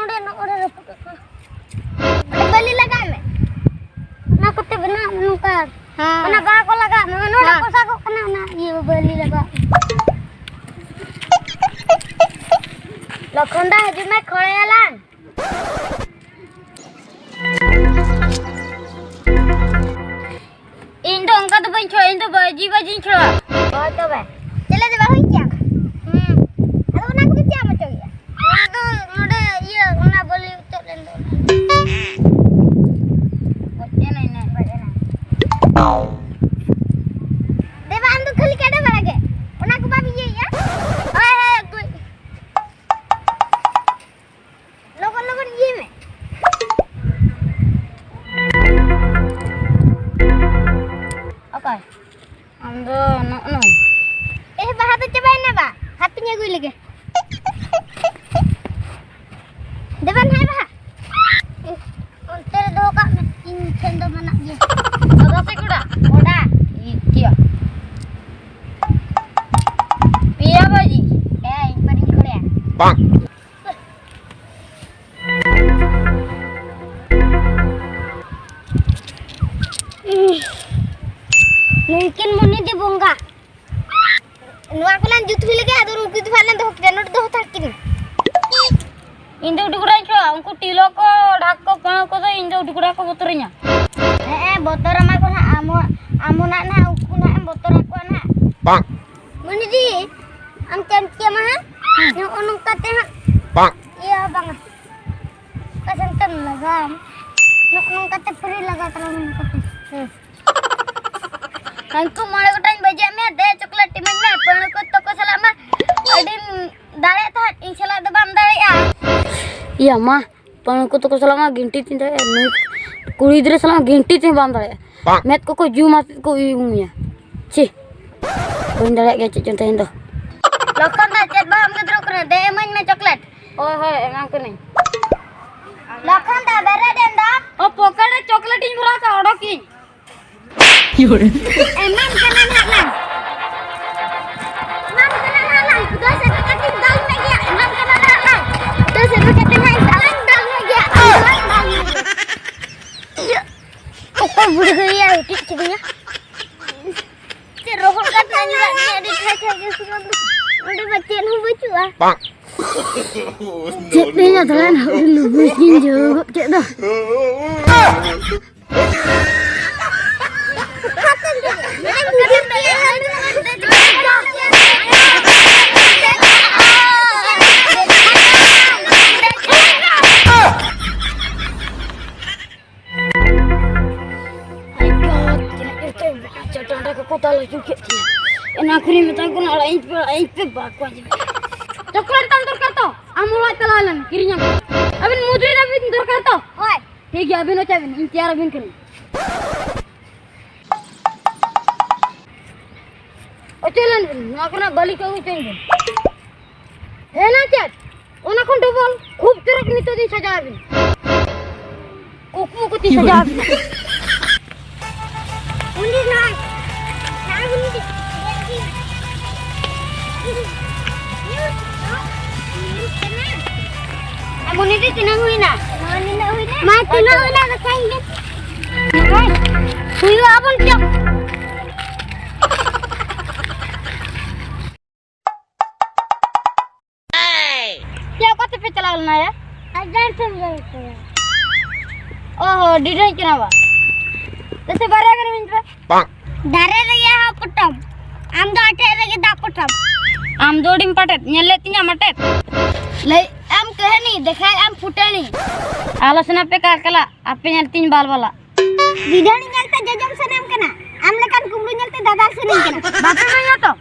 Udah beli lagi me. Nak kete benar menukar. Kenapa aku lagi? Menurut aku saku kena nak iya beli lagi. Lokonda haju me khore lang. Indo angka tu banyak, Indo baji cura. Oh tu be. Cile de bahu क्या? Aku nak kerja macam ya. Aku udah iya nak beli untuk lendo. Bocah ni. Deva andu khali kada barage. Una ko babi ye ya. Hai aku. Logon ye me. Okay. Ando no. Baha tu cobain na ba? Hatinya gue lagi. Depan hai baha. Unter do ka in chendo mana ye. Ada se kuda. Oda. Iya. Piya baji. Ipari khore. Bang. Mungkin muni di bongga. Nuak lan jutu lagi ada rugi tu falan tu jangan tu tak kini. Indo dikurai cua, angku tilo ko dak ko kau ko tu indo dikurai ko botornya. Botor ama ko na amu nak aku nak botor aku nak. Bang. Mana di? Am cemcia mah? Yang onong kate ha. Bang. Iya bang. Kasantan lagam. Nak onong kate peri laga kalau onong kate. Angku mole ko time baja me de coklat timan me पण को तो को सलामा अडी दाळे था इंशाल्लाह the balm दाळे आ या मा पण को तो को सलामा गिनती तीन दाळे न कुड़ी इधर सलामा गिनती तीन बाम दाळे मेत को जू मात को उया छी बन दाळे के चचन तहिन दो लखन ना चेत बाम गदरो करे दे मन में चॉकलेट ओय होय एमा को नहीं लखन दा बेरे देन दा ओ पकड़े चॉकलेट इन भरा का ओडो की Yaudah. Emang kanan halang. Emang kanan halang. Sudah saya katakan dalam lagi ya. Emang kanan halang. Sudah saya katakan dalam lagi ya. Iya. Kok budak ya itu cibnya. Cerohol katanya dia dikacau gitu kan. Udah bacain hu baca ah. Bang. Ceknya jalan udah lubusin jawab cek dah. आखिरी में तक ना आई पे बाको chocolate तम दरकार तो आमुला तलालन किरिया अबिन मुद्रे अबिन दरकार तो ओय ठीक है अबिन ओचाबिन इंतजार अबिन करी ओचलन नाकना बलि को चेंगे है ना चेत ओना कोन डबल खूब तरक नितो दिन सजाबिन कोकमो को ती सजाबिन उंडी ना उंडी Abang ni tinang hui na. Ma tinang hui na kain din. Nakai. Hui abang tiap. Tiap kata pe chala na ya? Ajar samjha ko. Oh, didai kenapa? Tese bare agar minta. Bang. Dare lagi ha putam. Am do ate lagi da putam. Am do dim patet nyele tinya matet. ले आम कहनी देखाय आम फुटनी आलोचना पे का कला आपे nyaltin bal bala didani nyalta jajam sanam kana am lekan kumlu nyalte dadar senin kana bape manya to